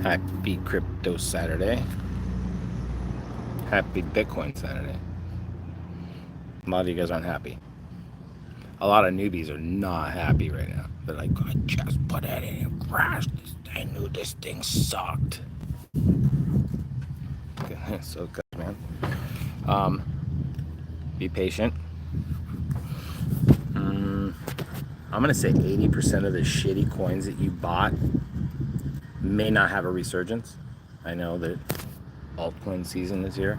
Happy Crypto Saturday. Happy Bitcoin Saturday. A lot of you guys aren't happy. A lot of newbies are not happy right now. They're like, I just put it in and crashed. I knew this thing sucked. So good, man. Be patient. I'm gonna say 80% of the shitty coins that you bought may not have a resurgence. I know that altcoin season is here.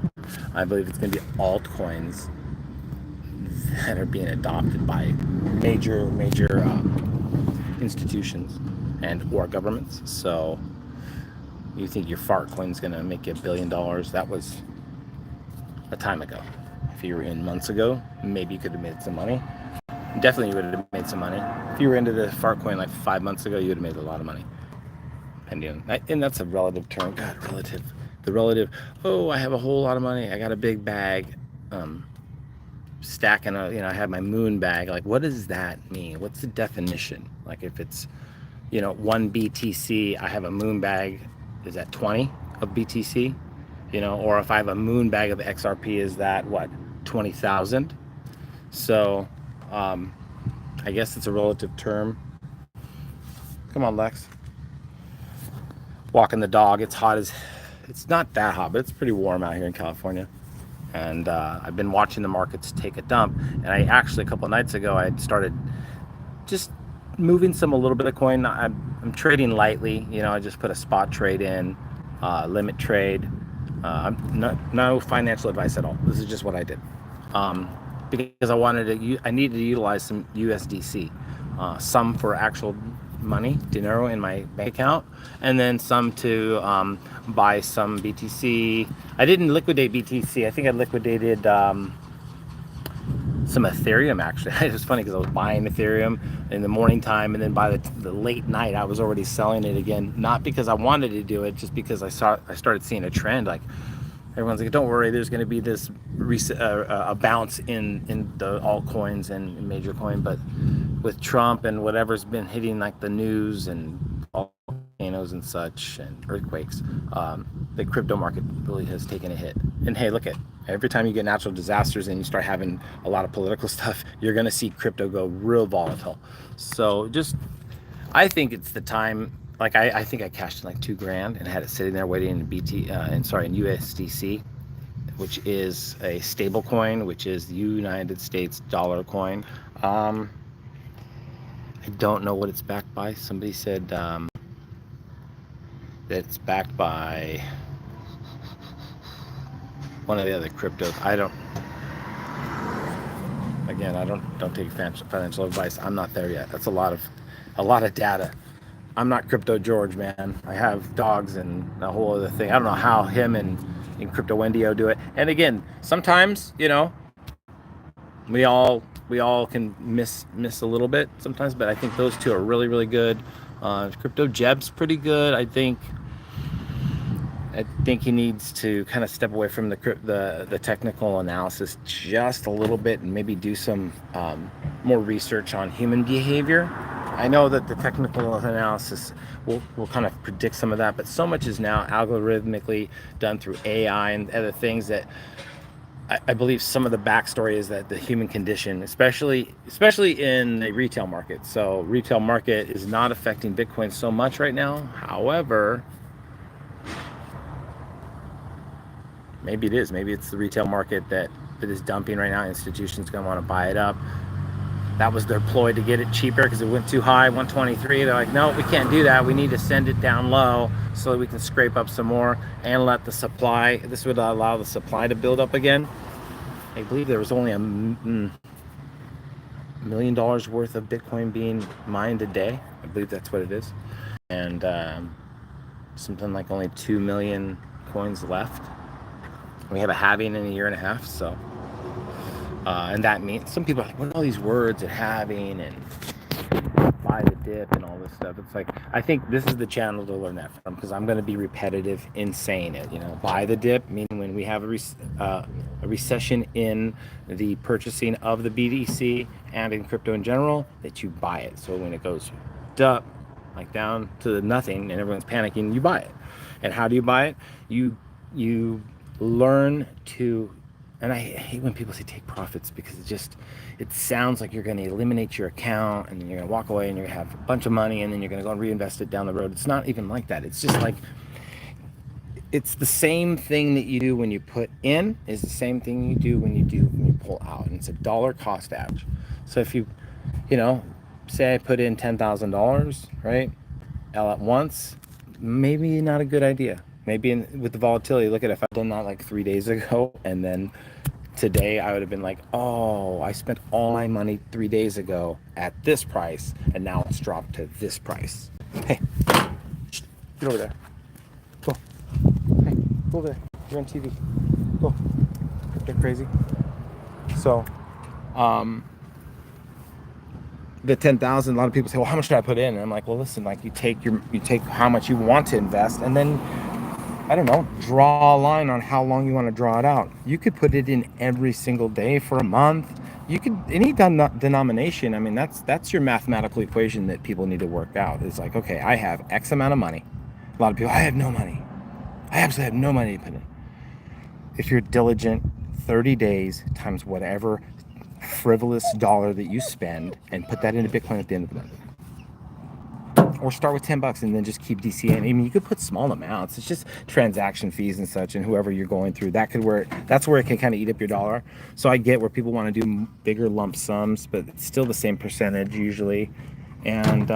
I believe it's gonna be altcoins that are being adopted by major institutions and or governments. So you think your fart coin's gonna make you $1 billion? That was a time ago. If you were in months ago, maybe you could have made some money. Definitely you would have made some money. If you were into the fart coin like 5 months ago, you would have made a lot of money. And that's a relative term. God, relative. The relative, oh, I have a whole lot of money. I got a big bag. Stacking I have my moon bag. Like, what does that mean? What's the definition? Like, if it's, 1 BTC, I have a moon bag, is that 20 of BTC? Or if I have a moon bag of XRP, is that what, 20,000? So, I guess it's a relative term. Come on, Lex. Walking the dog. It's not that hot, but it's pretty warm out here in California. And I've been watching the markets take a dump. And I actually, a couple of nights ago, I started just moving a little bit of coin. I'm trading lightly. I just put a spot trade in, limit trade. No financial advice at all. This is just what I did. Because I needed to utilize some USDC, some for actual money, dinero in my bank account, and then some to buy some BTC. I didn't liquidate BTC. I think I liquidated some Ethereum, actually. It was funny because I was buying Ethereum in the morning time, and then by the late night I was already selling it again, not because I wanted to do it, just because I started seeing a trend. Like, everyone's like, don't worry, there's going to be this a bounce in the altcoins and major coin, but with Trump and whatever's been hitting like the news and volcanoes and such and earthquakes, the crypto market really has taken a hit. And hey, look, every time you get natural disasters and you start having a lot of political stuff, you're going to see crypto go real volatile. So I think it's the time. Like, I think I cashed in like $2,000 and had it sitting there waiting in in USDC, which is a stable coin, which is the United States dollar coin. I don't know what it's backed by. Somebody said that it's backed by one of the other cryptos. I don't take financial advice. I'm not there yet. That's a lot of data. I'm not Crypto George, man. I have dogs and a whole other thing. I don't know how him and Crypto Wendio do it. And again, sometimes, we all can miss a little bit sometimes, but I think those two are really, really good. Crypto Jeb's pretty good. I think he needs to kind of step away from the technical analysis just a little bit and maybe do some more research on human behavior. I know that the technical analysis will kind of predict some of that, but so much is now algorithmically done through AI and other things that I believe some of the backstory is that the human condition, especially in the retail market. So retail market is not affecting Bitcoin so much right now. However, maybe it is. Maybe it's the retail market that is dumping right now. Institutions going to want to buy it up. That was their ploy to get it cheaper because it went too high, 123. They're like, no, we can't do that. We need to send it down low so that we can scrape up some more and let the supply, this would allow the supply to build up again. I believe there was only $1 million worth of Bitcoin being mined a day. I believe that's what it is. And something like only 2 million coins left. We have a halving in a year and a half, so. And that means, some people are like, what are all these words and halving and buy the dip and all this stuff? It's like, I think this is the channel to learn that from, because I'm going to be repetitive in saying it. Buy the dip, meaning when we have a recession in the purchasing of the BTC and in crypto in general, that you buy it. So when it goes up, like down to nothing, and everyone's panicking, you buy it. And how do you buy it? You learn to, and I hate when people say take profits, because it sounds like you're going to eliminate your account and then you're going to walk away and you're going to have a bunch of money and then you're going to go and reinvest it down the road. It's not even like that. It's just like, it's the same thing that you do when you put in is the same thing you do when you pull out, and it's a dollar cost average. So if you say I put in $10,000, right, all at once, maybe not a good idea. Maybe with the volatility, look at if I'd done that like 3 days ago, and then today I would have been like, oh, I spent all my money 3 days ago at this price, and now it's dropped to this price. Hey, get over there. Go. Hey, go over there. You're on TV. Go. They're crazy. So, the 10,000, a lot of people say, well, how much should I put in? And I'm like, well, listen, like you take how much you want to invest, and then, I don't know, draw a line on how long you want to draw it out. You could put it in every single day for a month. You could, any denomination. I mean, that's your mathematical equation that people need to work out. It's like, okay, I have X amount of money. A lot of people, I have no money. I absolutely have no money to put in. If you're diligent, 30 days times whatever frivolous dollar that you spend, and put that into Bitcoin at the end of the month. Or start with $10 and then just keep DCAing. I mean, you could put small amounts. It's just transaction fees and such, and whoever you're going through, that's where it can kind of eat up your dollar. So I get where people want to do bigger lump sums, but it's still the same percentage usually. And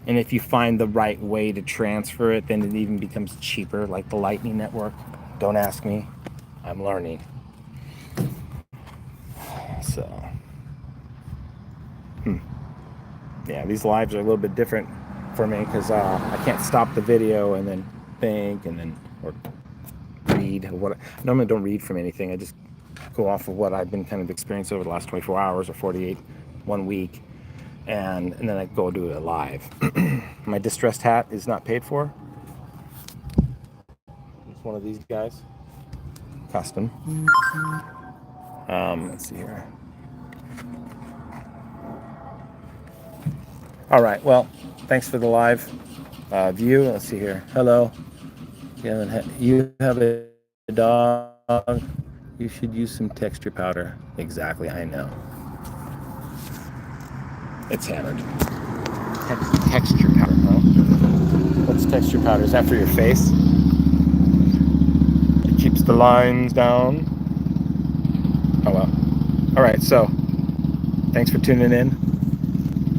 if you find the right way to transfer it, then it even becomes cheaper, like the Lightning Network. Don't ask me. I'm learning. So, yeah, these lives are a little bit different for me because I can't stop the video and then think and then or read. I normally don't read from anything. I just go off of what I've been kind of experiencing over the last 24 hours or 48, 1 week, and then I go do it live. My distressed hat is not paid for. It's one of these guys, custom. Let's see here. All right, well, thanks for the live view. Let's see here. Hello. You have a dog. You should use some texture powder. Exactly, I know. It's hammered. Texture powder, huh? What's texture powder? Is that for your face? It keeps the lines down. Oh well. All right, so thanks for tuning in.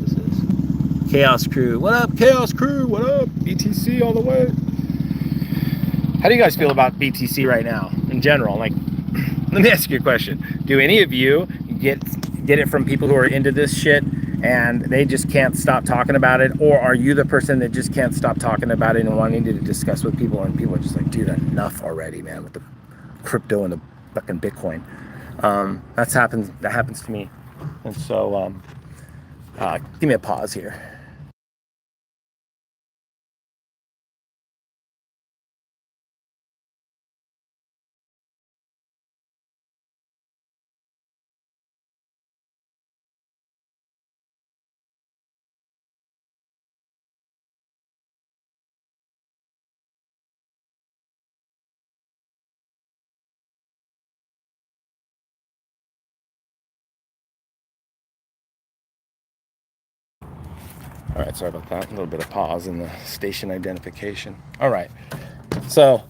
This is Chaos Crew. What up, Chaos Crew? What up? BTC all the way. How do you guys feel about BTC right now in general? Like, let me ask you a question. Do any of you get it from people who are into this shit and they just can't stop talking about it? Or are you the person that just can't stop talking about it and wanting to discuss with people, and people are just like, dude, enough already, man, with the crypto and the fucking Bitcoin? That happens to me. And so give me a pause here. All right, sorry about that. A little bit of pause in the station identification. All right. So,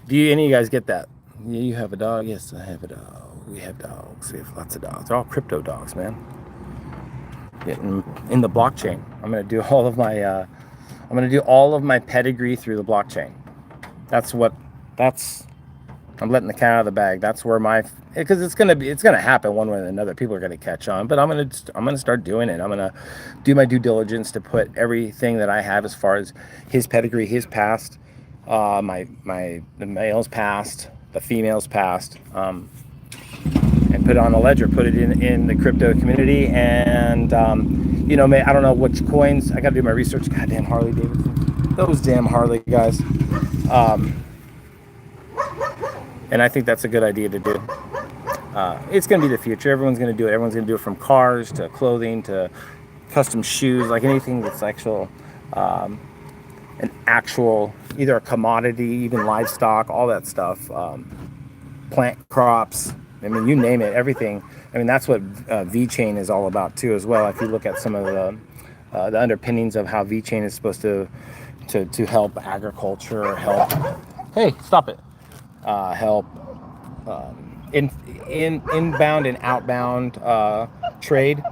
do any of you guys get that? You have a dog? Yes, I have a dog. We have dogs. We have lots of dogs. They're all crypto dogs, man. Getting in the blockchain. I'm gonna do all of my pedigree through the blockchain. I'm letting the cat out of the bag. That's where because it's gonna happen one way or another. People are gonna catch on, but I'm gonna start doing it. I'm gonna do my due diligence to put everything that I have as far as his pedigree, his past, the male's past, the female's past, and put it on the ledger, put it in the crypto community, and I don't know which coins. I gotta do my research. Goddamn Harley Davidson, those damn Harley guys. And I think that's a good idea to do. It's going to be the future. Everyone's going to do it. Everyone's going to do it, from cars to clothing to custom shoes, like anything that's actual an actual, either a commodity, even livestock, all that stuff, plant crops. I mean, you name it, everything. I mean, that's what V-Chain is all about too, as well. If you look at some of the underpinnings of how V-Chain is supposed to help agriculture, help. Hey, stop it. Help inbound and outbound trade.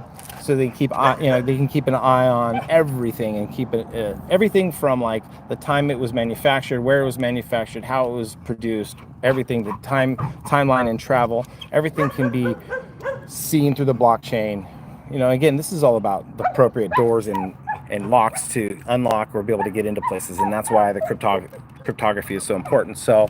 So they keep, they can keep an eye on everything and keep it, everything from like the time it was manufactured, where it was manufactured, how it was produced, everything, the timeline and travel, everything can be seen through the blockchain. Again, this is all about the appropriate doors and locks to unlock or be able to get into places, and that's why the cryptography is so important. So,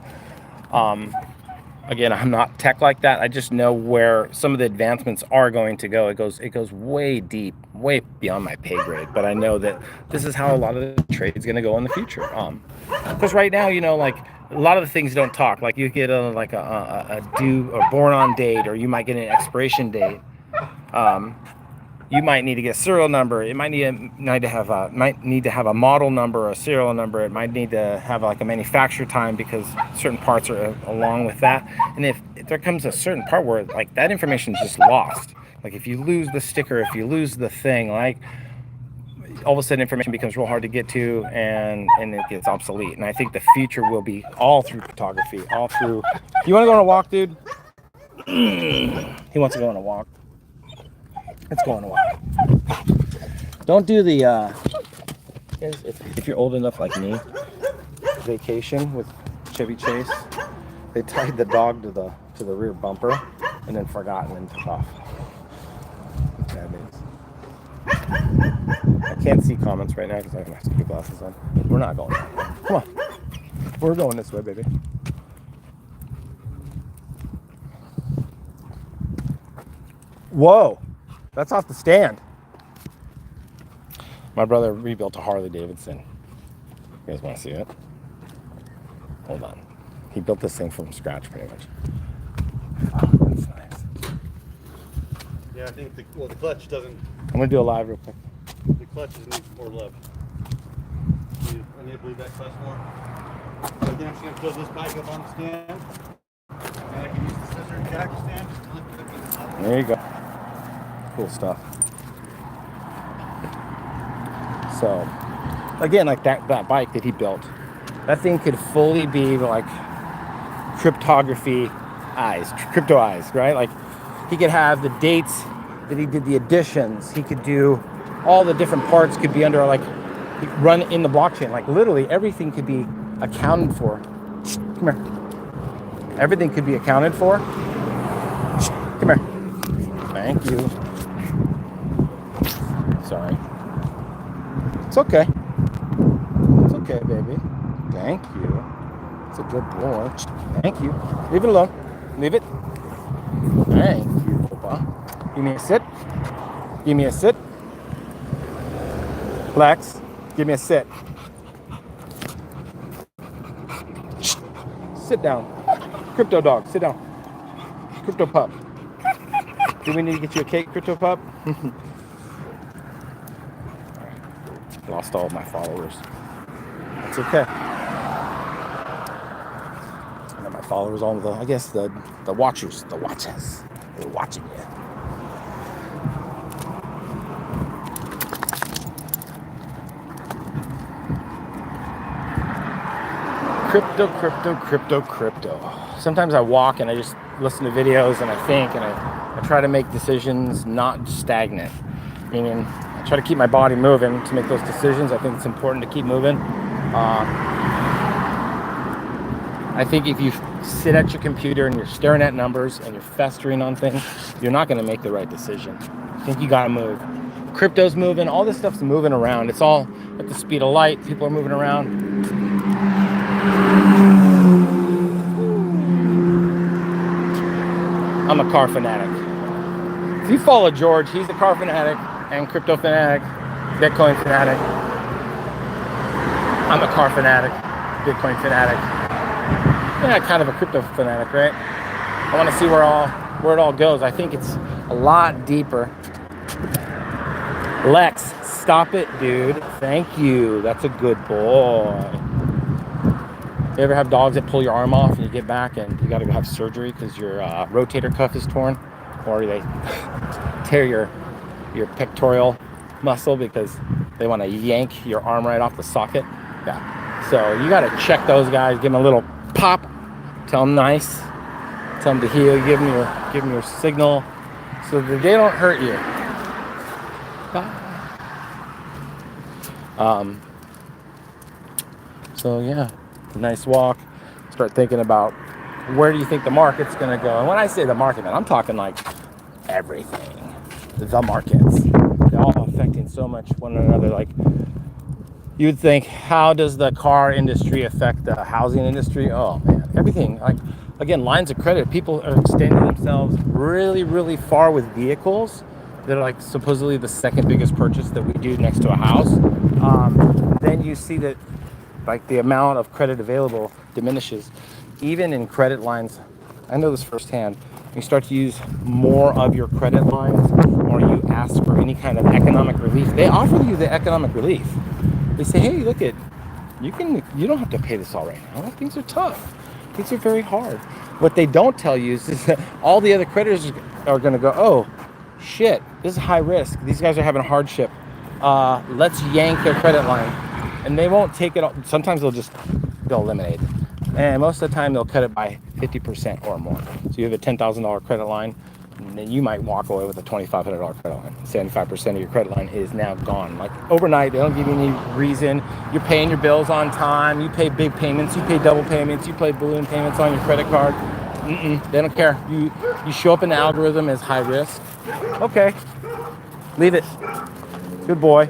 again, I'm not tech like that. I just know where some of the advancements are going to go. It goes way deep, way beyond my pay grade. But I know that this is how a lot of the trade is going to go in the future. Because right now, like a lot of the things don't talk. Like you get a due or born on date, or you might get an expiration date. You might need to get a serial number. It might need to have a model number or a serial number. It might need to have like a manufacture time, because certain parts are along with that. And if there comes a certain part where like that information is just lost, like if you lose the sticker, if you lose the thing, like all of a sudden information becomes real hard to get to, and it gets obsolete. And I think the future will be all through photography, all through. You want to go on a walk, dude? He wants to go on a walk. Let's go on a walk. Don't do the, if you're old enough like me, Vacation with Chevy Chase, they tied the dog to the rear bumper and then forgot and then took off. That means. I can't see comments right now because I have my stupid glasses on. We're not going that way. Come on. We're going this way, baby. Whoa. That's off the stand. My brother rebuilt a Harley Davidson. You guys want to see it? Hold on. He built this thing from scratch, pretty much. Oh, that's nice. Yeah, I think the clutch doesn't. I'm gonna do a live real quick. The clutch needs more love. I need to bleed that clutch more. So again, I'm just gonna throw this bike up on the stand, and I can use the scissor and jack stand just to lift it up to the top. There you go. Cool stuff. So, again, like that bike that he built, that thing could fully be like cryptography eyes, crypto eyes, right? Like he could have the dates that he did the additions. He could do all the different parts could be under like run in the blockchain. Like literally everything could be accounted for. Come here. Everything could be accounted for. Come here. Thank you. Sorry. It's okay. It's okay, baby. Thank you. It's a good boy. Thank you. Leave it alone. Leave it. Thank you, Papa. Give me a sit. Give me a sit. Lex, give me a sit. Sit down. Crypto dog, sit down. Crypto pup. Do we need to get you a cake, Crypto pup? Lost all of my followers. It's okay. And then my followers, all the, I guess the watchers, they're watching you. Crypto. Sometimes I walk and I just listen to videos and I think and I try to make decisions not stagnant. Meaning I try to keep my body moving to make those decisions. I think it's important to keep moving. I think if you sit at your computer and you're staring at numbers and you're festering on things, you're not going to make the right decision. I think you got to move. Crypto's moving. All this stuff's moving around. It's all at the speed of light. People are moving around. I'm a car fanatic. If you follow George, he's a car fanatic and crypto fanatic, Bitcoin fanatic. I'm a car fanatic, Bitcoin fanatic. Yeah, kind of a crypto fanatic, right? I want to see where it all goes. I think it's a lot deeper. Lex, stop it, dude. Thank you. That's a good boy. You ever have dogs that pull your arm off and you get back and you got to go have surgery because your rotator cuff is torn, or they tear your pectoral muscle because they want to yank your arm right off the socket? Yeah. So you got to check those guys, give them a little pop, tell them nice, tell them to heal, give them your signal so that they don't hurt you. So yeah, nice walk. Start thinking about where do you think the market's gonna go. And when I say the market, man, I'm talking like everything. The markets, they're all affecting so much one another. Like, you would think, how does the car industry affect the housing industry? Oh man, everything. Like, again, lines of credit. People are extending themselves really, really far with vehicles. They're like supposedly the second biggest purchase that we do next to a house. Then you see that like the amount of credit available diminishes. Even in credit lines, I know this firsthand, you start to use more of your credit lines or you ask for any kind of economic relief, they offer you the economic relief. They say, hey, look it, you don't have to pay this all right now. Things are tough. Things are very hard. What they don't tell you is that all the other creditors are going to go, oh, shit, this is high risk. These guys are having a hardship. Let's yank their credit line. And they won't take it all. Sometimes they'll eliminate it. And most of the time they'll cut it by 50% or more. So you have a $10,000 credit line, and then you might walk away with a $2,500 credit line. 75% of your credit line is now gone. Like overnight, they don't give you any reason. You're paying your bills on time. You pay big payments. You pay double payments. You pay balloon payments on your credit card. They don't care. You show up in the algorithm as high risk. Okay, leave it. Good boy.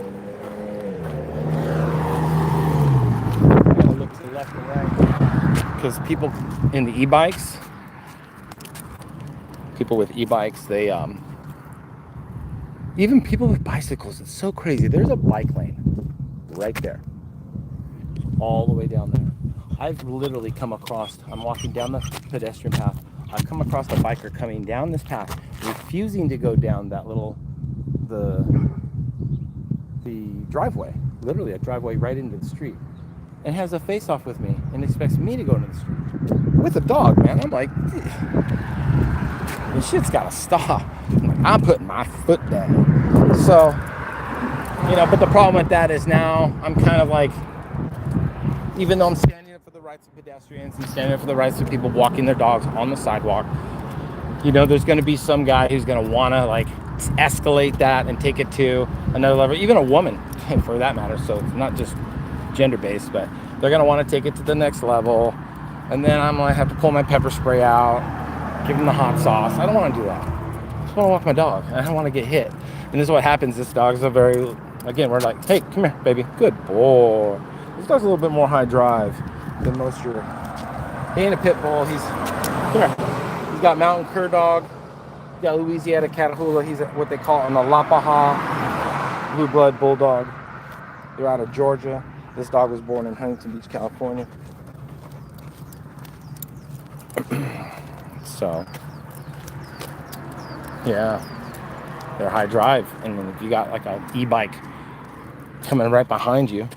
Look to the left and right because people in the e-bikes, people with e-bikes, they even people with bicycles, it's so crazy. There's a bike lane right there, all the way down there. I've literally come across, I'm walking down the pedestrian path, I've come across a biker coming down this path, refusing to go down that the driveway, literally a driveway right into the street, and has a face-off with me and expects me to go into the street with a dog, man. I'm like, this shit's gotta stop. I'm putting my foot down. So, but the problem with that is now I'm kind of like, even though I'm standing up for the rights of pedestrians and standing up for the rights of people walking their dogs on the sidewalk, there's going to be some guy who's going to want to like escalate that and take it to another level, even a woman for that matter. So it's not just gender based, but they're going to want to take it to the next level. And then I'm going to have to pull my pepper spray out, give them the hot sauce. I don't want to do that. I just want to walk my dog. I don't want to get hit. And this is what happens. This dog's we're like, hey, come here, baby. Good boy. This dog's a little bit more high drive than most of he ain't a pit bull. He's got mountain cur dog. He's got Louisiana Catahoula. He's what they call an Alapaha blue blood bulldog. They're out of Georgia. This dog was born in Huntington Beach, California. So, yeah, they're high drive. And then if you got like an e-bike coming right behind you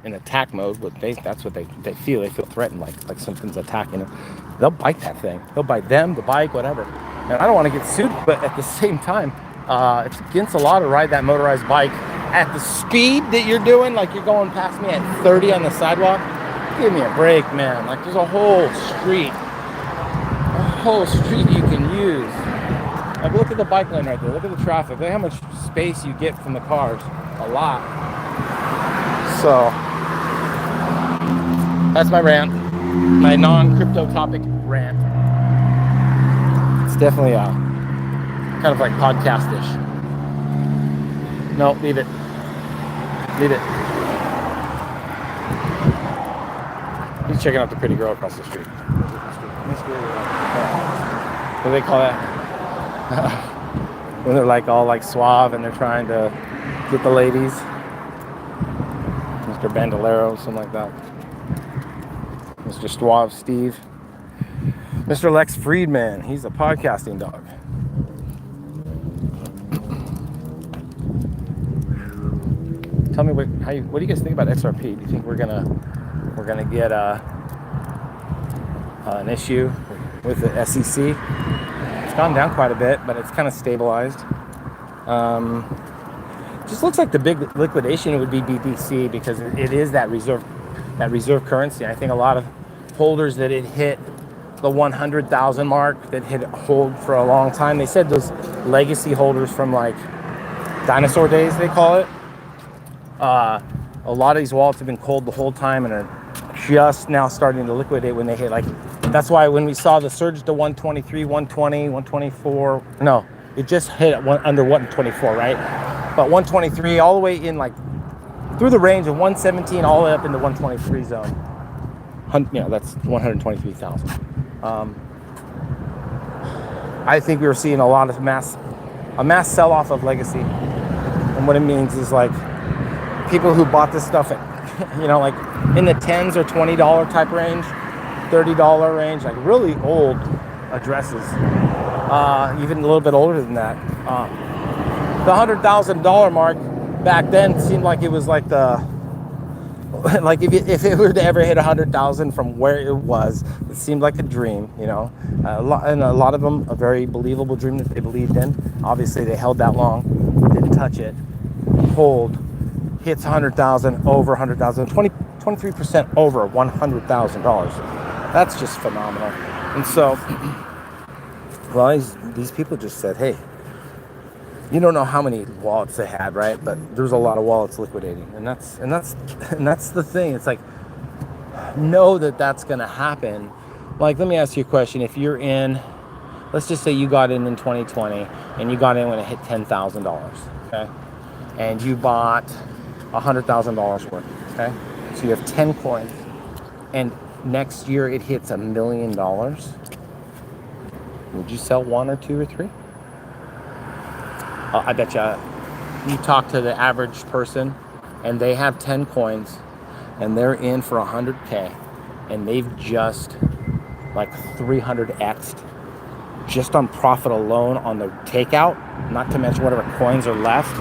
in attack mode, that's what they feel. They feel threatened, like something's attacking them. They'll bite that thing. They'll bite them, the bike, whatever. And I don't want to get sued, but at the same time, it's against the law to ride that motorized bike at the speed that you're doing. Like you're going past me at 30 on the sidewalk. Give me a break, man. Like there's a whole street you can use. Like look at the bike lane right there. Look at the traffic. Look how much space you get from the cars. A lot. So that's my rant. My non-crypto topic rant. It's definitely kind of like podcast-ish. No, leave it. Leave it. He's checking out the pretty girl across the street. What do they call that? When they're like all like suave and they're trying to get the ladies. Mr. Bandolero, something like that. Mr. Suave Steve. Mr. Lex Friedman, he's a podcasting dog. Tell me what do you guys think about XRP? Do you think we're gonna get an issue with the SEC? It's gone down quite a bit, but it's kind of stabilized. Just looks like the big liquidation would be BTC because it is that reserve currency. I think a lot of holders that it hit the 100,000 mark, that hit hold for a long time. They said those legacy holders from like dinosaur days, they call it. A lot of these wallets have been cold the whole time and are just now starting to liquidate when they hit like. That's why when we saw the surge to 123, 120, 124, no, it just hit under 124, right? But 123 all the way in like through the range of 117 all the way up into 123 zone. You know, that's 123,000. I think we were seeing a lot of mass sell-off of legacy. And what it means is like people who bought this stuff at, you know, like in the 10s or $20 type range, $30 range, like really old addresses, even a little bit older than that. The $100,000 mark back then seemed like it was like like if it were to ever hit 100,000 from where it was, it seemed like a dream, you know. And a lot of them a very believable dream that they believed in. Obviously, they held that long, didn't touch it, hold, hits 100,000, over 100,000, 23% over $100,000. That's just phenomenal. And so, well, these people just said, hey, you don't know how many wallets they had, right? But there's a lot of wallets liquidating, and that's the thing. It's like, know that that's going to happen. Like, let me ask you a question. If you're in, let's just say you got in 2020, and you got in when it hit $10,000, okay? And you bought $100,000 worth, okay? So you have 10 coins, and next year it hits $1 million. Would you sell one or two or three? I bet you talk to the average person and they have 10 coins and they're in for 100K and they've just like 300x'd just on profit alone on the takeout, not to mention whatever coins are left.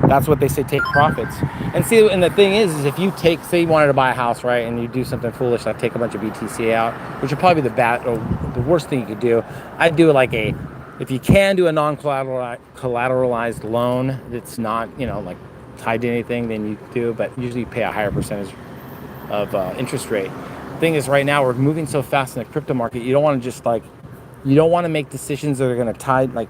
That's what they say, take profits. And see, and the thing is if you take, say you wanted to buy a house, right, and you do something foolish like take a bunch of BTC out, which would probably be the worst thing you could do. I'd do like if you can do a non-collateralized loan that's not, you know, like tied to anything, then you do, but usually you pay a higher percentage of interest rate. Thing is, right now we're moving so fast in the crypto market, you don't want to just like, you don't want to make decisions that are going to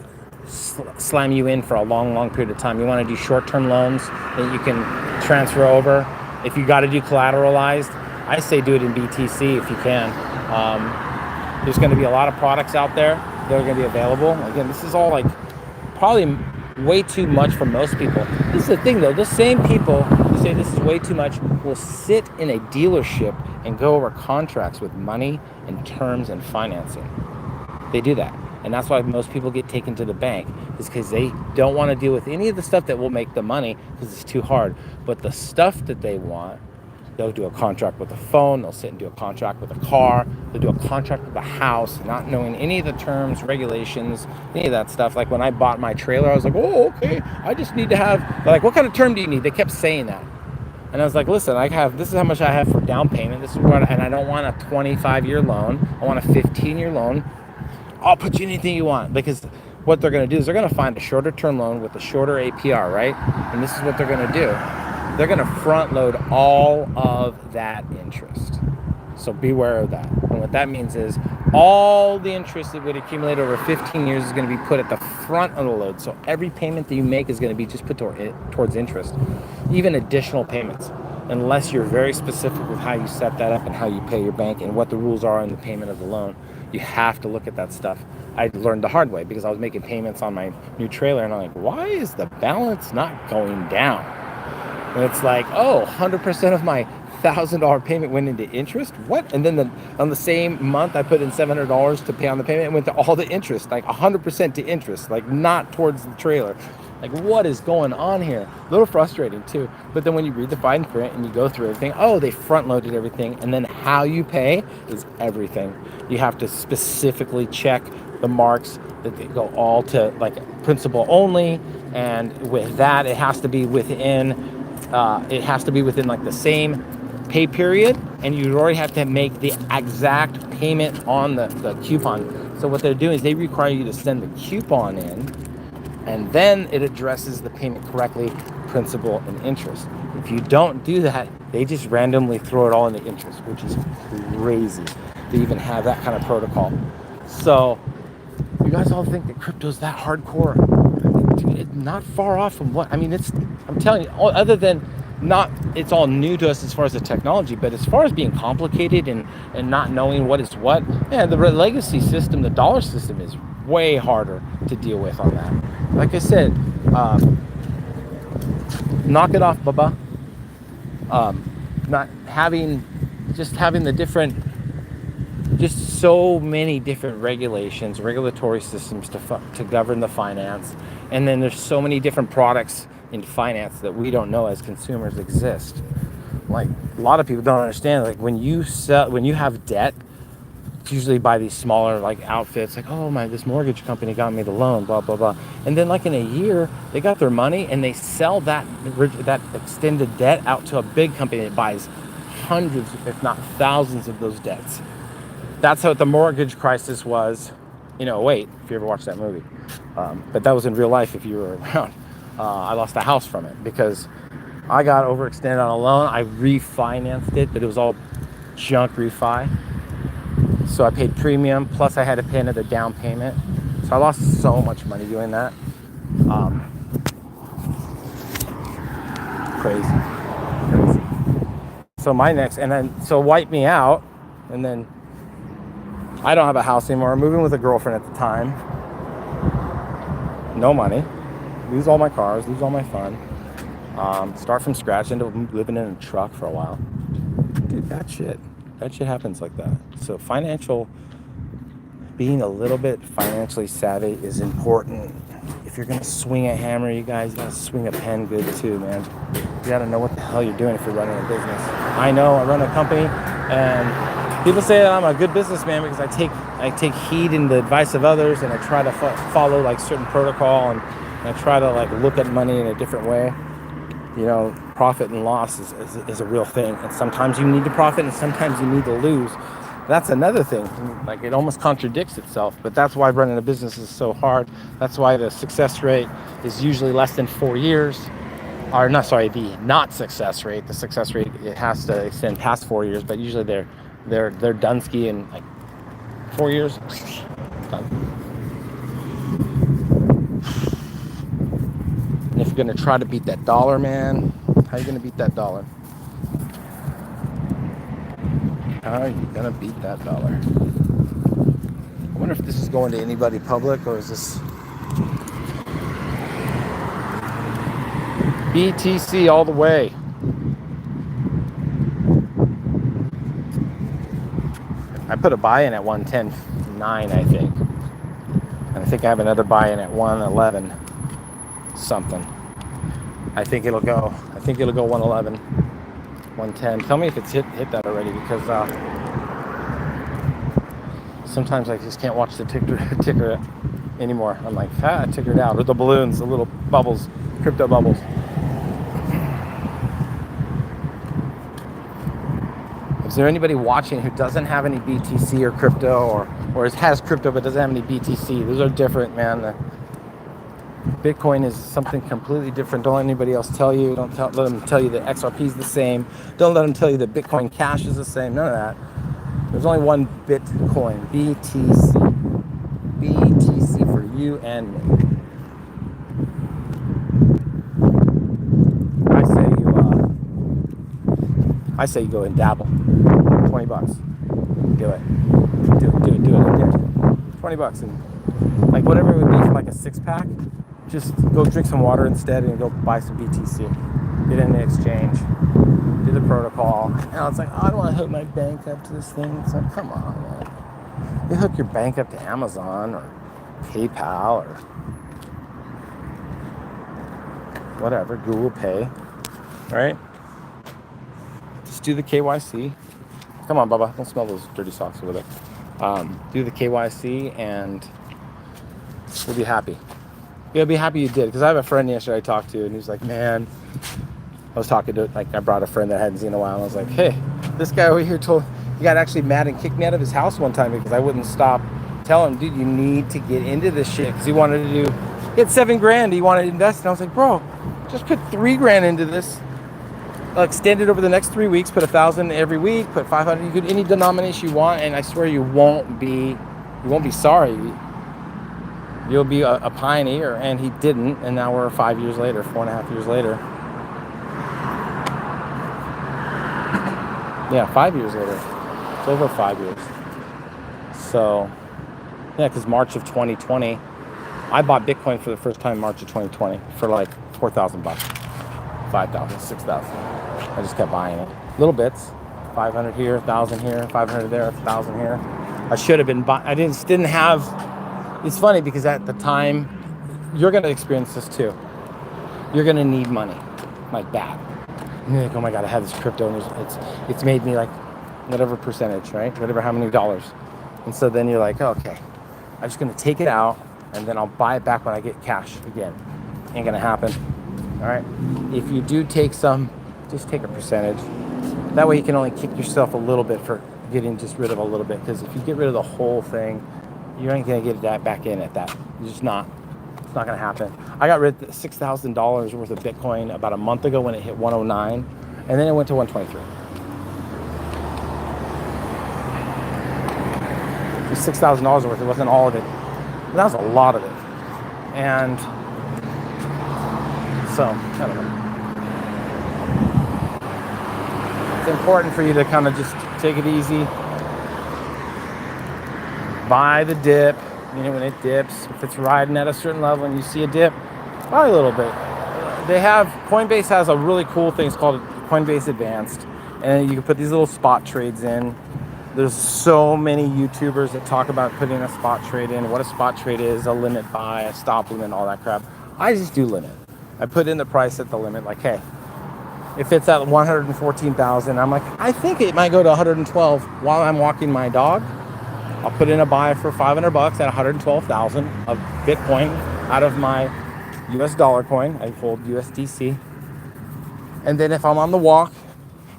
slam you in for a long period of time. You want to do short-term loans that you can transfer over. If you got to do collateralized, I say do it in BTC if you can. There's going to be a lot of products out there that are going to be available. Again, this is all like probably way too much for most people. This is the thing though, the same people who say this is way too much will sit in a dealership and go over contracts with money and terms and financing. They do that. And that's why most people get taken to the bank, is because they don't want to deal with any of the stuff that will make the money because it's too hard. But the stuff that they want, they'll do a contract with a phone, they'll sit and do a contract with a car, they'll do a contract with a house, not knowing any of the terms, regulations, any of that stuff. Like when I bought my trailer, I was like, oh, okay, I just need to have, they're like, what kind of term do you need? They kept saying that. And I was like, listen, this is how much I have for down payment. This is what, and I don't want a 25-year loan. I want a 15-year loan. I'll put you anything you want, because what they're going to do is they're going to find a shorter term loan with a shorter APR, right? And this is what they're going to do. They're going to front load all of that interest. So beware of that. And what that means is all the interest that would accumulate over 15 years is going to be put at the front of the load. So every payment that you make is going to be just put towards interest, even additional payments, unless you're very specific with how you set that up and how you pay your bank and what the rules are in the payment of the loan. You have to look at that stuff. I learned the hard way because I was making payments on my new trailer and I'm like, why is the balance not going down? And it's like, oh, 100% of my $1,000 payment went into interest? What? And then on the same month, I put in $700 to pay on the payment and went to all the interest, like 100% to interest, like not towards the trailer. Like, what is going on here? A little frustrating too. But then when you read the fine print and you go through everything, oh, they front loaded everything. And then how you pay is everything. You have to specifically check the marks that they go all to like principal only. And with that, it has to be within like the same pay period, and you already have to make the exact payment on the coupon. So what they're doing is they require you to send the coupon in, and then it addresses the payment correctly, principal and interest. If you don't do that, they just randomly throw it all into interest, which is crazy to even have that kind of protocol. So you guys all think that crypto's that hardcore. Dude, it's not far off from what, I mean, I'm telling you, other than it's all new to us as far as the technology, but as far as being complicated and not knowing what is what, yeah, the legacy system, the dollar system is way harder to deal with on that. Like I said, knock it off, Baba. Not having the different, just so many different regulatory systems to govern the finance. And then there's so many different products in finance that we don't know as consumers exist. Like, a lot of people don't understand, like when you have debt, it's usually by these smaller like outfits, like, oh my, this mortgage company got me the loan, blah blah blah, and then like in a year they got their money and they sell that extended debt out to a big company that buys hundreds, if not thousands, of those debts. That's what the mortgage crisis was in 08, if you ever watched that movie. But that was in real life if you were around. I lost a house from it because I got overextended on a loan. I refinanced it, but it was all junk refi. So I paid premium, plus I had to pay another down payment. So I lost so much money doing that. Crazy. So wipe me out, and then I don't have a house anymore. I'm moving with a girlfriend at the time. No money. Lose all my cars, lose all my fun. Start from scratch, end up living in a truck for a while. Dude, that shit happens like that. So being a little bit financially savvy is important. If you're gonna swing a hammer, you guys gotta swing a pen good too, man. You gotta know what the hell you're doing if you're running a business. I know I run a company, and people say that I'm a good businessman because I take heed in the advice of others, and I try to follow like certain protocol, and I try to like look at money in a different way. You know, profit and loss is a real thing, and sometimes you need to profit and sometimes you need to lose. That's another thing. Like, it almost contradicts itself, but that's why running a business is so hard. That's why the success rate is usually less than 4 years. Or not, sorry, the not success rate. The success rate, it has to extend past 4 years, but usually they're done skiing in like 4 years. Done. And if you're gonna try to beat that dollar, man, how are you gonna beat that dollar? How are you gonna beat that dollar? I wonder if this is going to anybody public, or is this BTC all the way? I put a buy-in at 110.9, I think. And I think I have another buy-in at 111 something. I think it'll go 111, 110. Tell me if it's hit that already, because sometimes I just can't watch the ticker anymore. I'm like, tickered out. Or the balloons, the little bubbles, crypto bubbles. Is there anybody watching who doesn't have any BTC or crypto, or has crypto but doesn't have any BTC? Those are different, man. Bitcoin is something completely different. Don't let anybody else tell you. Let them tell you that XRP is the same. Don't let them tell you that Bitcoin Cash is the same. None of that. There's only one Bitcoin, BTC. BTC for you and me. I say you go and dabble. $20. Do it. Do it. 20 bucks, and like whatever it would be for like a 6-pack, just go drink some water instead and go buy some BTC. Get in the exchange. Do the protocol. Now it's like, oh, I don't want to hook my bank up to this thing. It's like, come on, man. You hook your bank up to Amazon or PayPal or whatever, Google Pay, right? Just do the KYC. Come on, Bubba. Don't smell those dirty socks over there. Do the KYC and we'll be happy. You'll be happy you did, because I have a friend yesterday I talked to, and he was like, man, I was talking to, like, I brought a friend that I hadn't seen in a while, and I was like, hey, this guy over here he got actually mad and kicked me out of his house one time because I wouldn't stop telling him, dude, you need to get into this shit, because he wanted to do, he had $7,000 he wanted to invest, and I was like, bro, just put $3,000 into this, extend it over the next 3 weeks, put 1,000 every week, put 500, you could, any denomination you want, and I swear you won't be sorry. You'll be a pioneer. And he didn't, and now we're 5 years later, 4.5 years later. Yeah, 5 years later. It's over 5 years. So, yeah, because March of 2020, I bought Bitcoin for the first time in March of 2020 for like $4,000, 5,000, 6,000. I just kept buying it. Little bits, 500 here, 1,000 here, 500 there, 1,000 here. I should have been buying, I didn't have, it's funny because at the time, you're going to experience this too. You're going to need money, like bad. And you're like, oh my God, I have this crypto, and it's made me like whatever percentage, right? Whatever, how many dollars. And so then you're like, oh, okay, I'm just going to take it out, and then I'll buy it back when I get cash again. Ain't going to happen. All right. If you do take some, just take a percentage. That way you can only kick yourself a little bit for getting just rid of a little bit. Because if you get rid of the whole thing, you ain't going to get that back in at that. You're just not. It's not going to happen. I got rid of $6,000 worth of Bitcoin about a month ago when it hit 109. And then it went to 123. It was $6,000 worth. It wasn't all of it. But that was a lot of it. And so, I don't know. It's important for you to kind of just take it easy. Buy the dip, you know, when it dips. If it's riding at a certain level and you see a dip, buy a little bit. Coinbase has a really cool thing. It's called Coinbase Advanced. And you can put these little spot trades in. There's so many YouTubers that talk about putting a spot trade in, what a spot trade is, a limit buy, a stop limit, all that crap. I just do limit. I put in the price at the limit, like, hey, if it's at 114,000, I'm like, I think it might go to 112 while I'm walking my dog. I'll put in a buy for $500 at 112,000 of Bitcoin out of my US dollar coin. I hold USDC. And then if I'm on the walk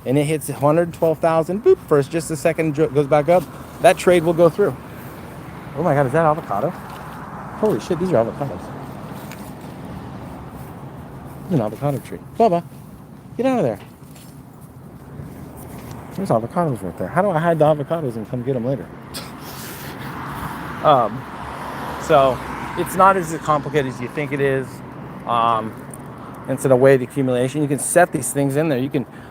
and it hits 112,000, boop, for just a second, goes back up, that trade will go through. Oh my God, is that avocado? Holy shit, these are avocados. An avocado tree. Bubba, get out of there. There's avocados right there. How do I hide the avocados and come get them later? So it's not as complicated as you think it is. It's in a way the accumulation. You can set these things in there.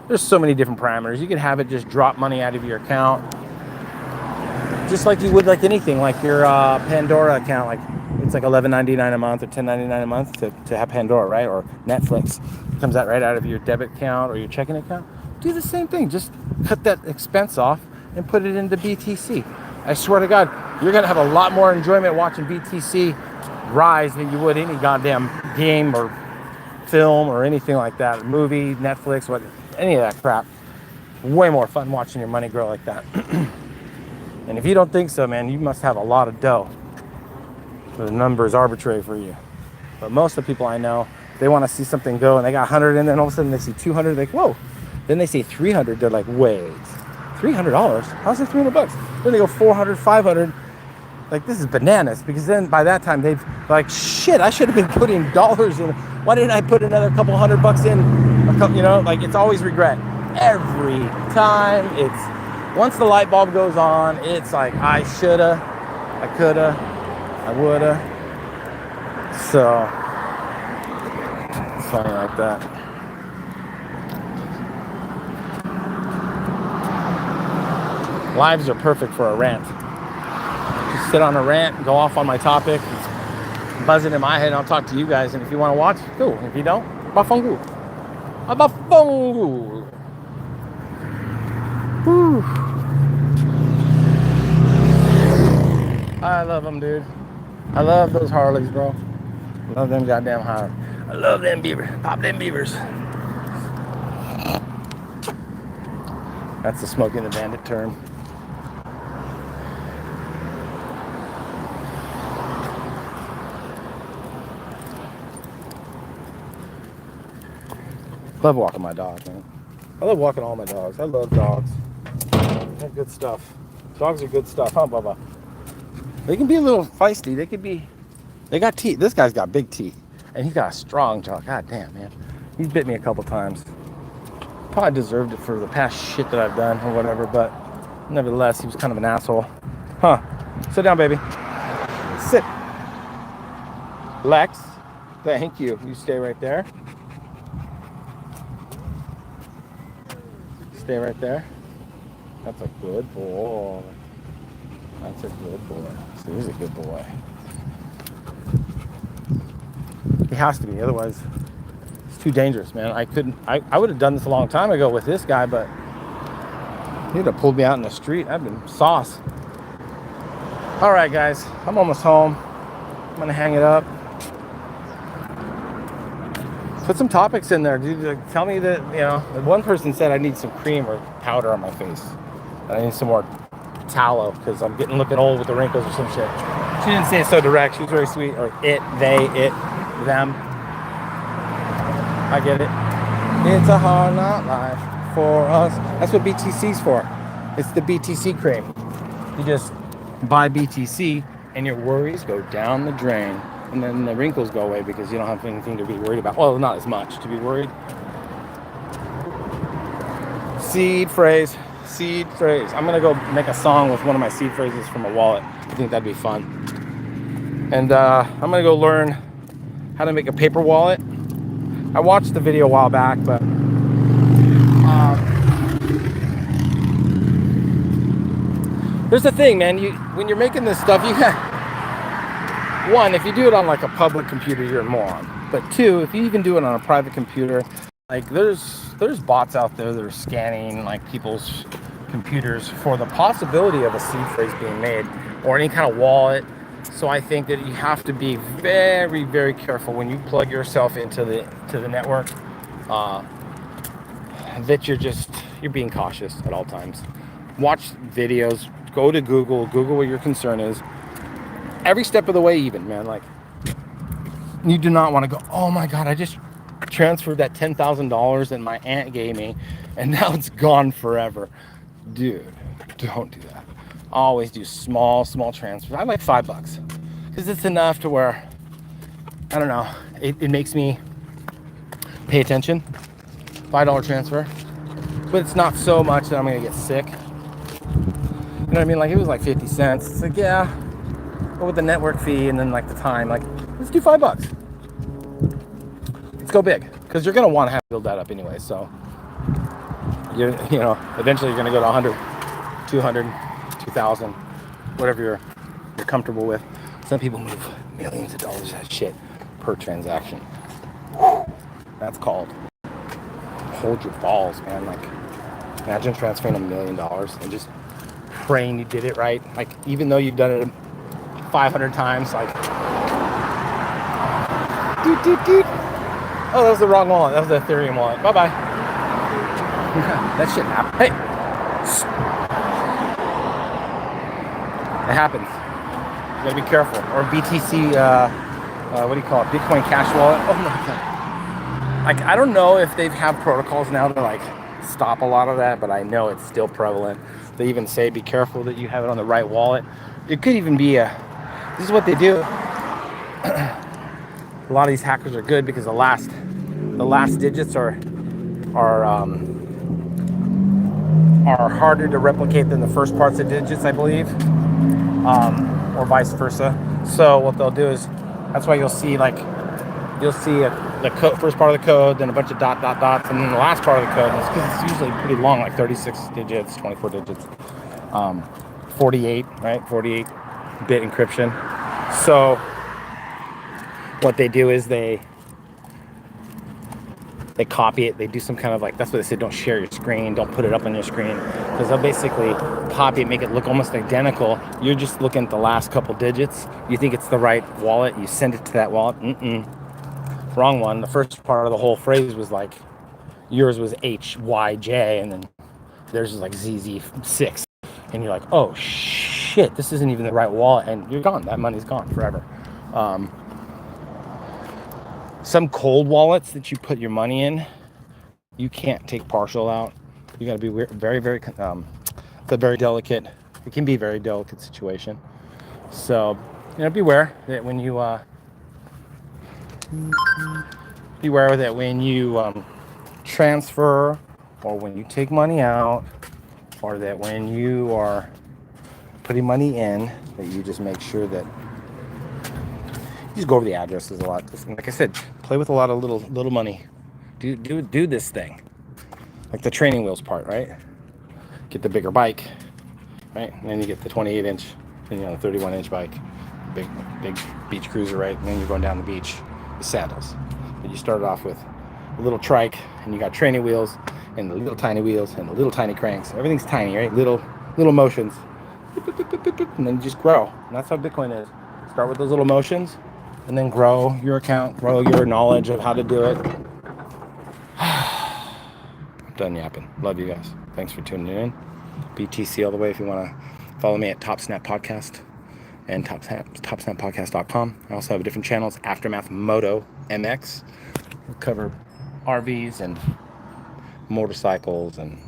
There's so many different parameters. You can have it just drop money out of your account, just like you would like anything, like your Pandora account. Like it's like $11.99 a month or $10.99 a month to have Pandora, right? Or Netflix comes right out of your debit account or your checking account. Do the same thing. Just cut that expense off and put it into BTC. I swear to God, you're gonna have a lot more enjoyment watching BTC rise than you would any goddamn game or film or anything like that. Movie, Netflix, any of that crap. Way more fun watching your money grow like that. And if you don't think so, man, you must have a lot of dough. The number is arbitrary for you. But most of the people I know, they want to see something go and they got 100 and then all of a sudden they see 200, they're like, whoa. Then they see 300, they're like, wait, $300? How's that $300? Then they go 400, 500. Like, this is bananas, because then by that time they've like, shit, I should have been putting dollars in. Why didn't I put another couple $100 in? You know, like, it's always regret. Every time once the light bulb goes on, it's like, I shoulda, I coulda, I woulda. So, it's funny like that. Lives are perfect for a rant. Just sit on a rant, go off on my topic, it's buzzing in my head, and I'll talk to you guys. And if you want to watch, cool. If you don't, bafongu. Bafongu. Whew. I love them, dude. I love those Harleys, bro. I love them goddamn Harleys. I love them beavers. Pop them beavers. That's the Smoking the Bandit term. Love walking my dog, man. I love walking all my dogs. I love dogs. They're good stuff. Dogs are good stuff, huh, Bubba? They can be a little feisty. They got teeth. This guy's got big teeth. And he's got a strong jaw. God damn, man. He's bit me a couple times. Probably deserved it for the past shit that I've done or whatever, but nevertheless, he was kind of an asshole. Huh. Sit down, baby. Sit. Lex, thank you. You stay right there. Stay right there. That's a good boy. That's a good boy. So he's a good boy. He has to be, otherwise it's too dangerous, man. I would have done this a long time ago with this guy, but he'd have pulled me out in the street. I've been sauce. All right, guys, I'm almost home. I'm gonna hang it up. Put some topics in there, dude. Tell me that, one person said I need some cream or powder on my face. And I need some more tallow because I'm looking old with the wrinkles or some shit. She didn't say it so direct. She was very sweet. Or it, they, it, them. I get it. It's a hard knock life for us. That's what BTC's for. It's the BTC cream. You just buy BTC and your worries go down the drain. And then the wrinkles go away because you don't have anything to be worried about. Well, not as much to be worried. Seed phrase. Seed phrase. I'm going to go make a song with one of my seed phrases from a wallet. I think that'd be fun. And I'm going to go learn how to make a paper wallet. I watched the video a while back, but there's the thing, man. When you're making this stuff, you got... One, if you do it on like a public computer, you're a moron. But two, if you even do it on a private computer, like there's bots out there that are scanning like people's computers for the possibility of a seed phrase being made or any kind of wallet. So I think that you have to be very, very careful when you plug yourself into the network. That you're being cautious at all times. Watch videos. Go to Google what your concern is. Every step of the way, even, man. Like, you do not want to go, oh my God, I just transferred that $10,000 that my aunt gave me, and now it's gone forever. Dude, don't do that. Always do small transfers. I like $5 because it's enough to where, I don't know, it makes me pay attention. $5 transfer, but it's not so much that I'm gonna get sick. You know what I mean? Like, it was like 50 cents. It's like, yeah. With the network fee and then like the time, like, let's do $5. Let's go big, because you're gonna want to have to build that up anyway. So eventually you're gonna go to 100, 200, 2,000, whatever you're comfortable with. Some people move millions of dollars of shit per transaction. That's called hold your balls, man. Like, imagine transferring $1 million and just praying you did it right. Like, even though you've done it 500 times, like, doot. Oh, that was the wrong wallet. That was the Ethereum wallet. Bye-bye. That shit happened. Hey. It happens. You gotta be careful. Or BTC, what do you call it? Bitcoin Cash wallet. Oh my God. Like, I don't know if they have protocols now to like stop a lot of that, but I know it's still prevalent. They even say be careful that you have it on the right wallet. It could even be this is what they do. A lot of these hackers are good because the last digits are harder to replicate than the first parts of digits, I believe, or vice versa. So what they'll do is, that's why you'll see the first part of the code, then a bunch of dots, and then the last part of the code. Because it's usually pretty long, like 36 digits, 24 digits, 48, right? 48-bit encryption. So what they do is they copy it. They do some kind of, like, that's what they say, don't share your screen, don't put it up on your screen, because they'll basically copy it, make it look almost identical. You're just looking at the last couple digits. You think it's the right wallet, you send it to that wallet. Wrong one. The first part of the whole phrase was like, yours was HYJ, and then theirs is like ZZ6, and you're like, oh shit, this isn't even the right wallet, and you're gone. That money's gone forever. Some cold wallets that you put your money in, You can't take partial out. You got to be very, very, it's a very delicate, it can be a very delicate situation. So, beware that when you, transfer, or when you take money out, or that when you are putting money in, that you just make sure that you just go over the addresses a lot. Like I said, play with a lot of little money. Do this thing, like the training wheels part, right? Get the bigger bike, right? And then you get the 28-inch, and 31-inch bike, big beach cruiser, right? And then you're going down the beach with saddles. But you started off with a little trike, and you got training wheels, and the little tiny wheels, and the little tiny cranks. Everything's tiny, right? Little motions, and then you just grow. And that's how Bitcoin is. Start with those little motions, and then grow your account, grow your knowledge of how to do it. I'm done yapping. Love you guys. Thanks for tuning in. BTC all the way. If you want to follow me at Top Snap Podcast and topsnappodcast.com. I also have different channels, Aftermath Moto MX. We'll cover RVs and motorcycles and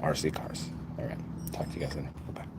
RC cars. All right. Talk to you guys later. Bye-bye.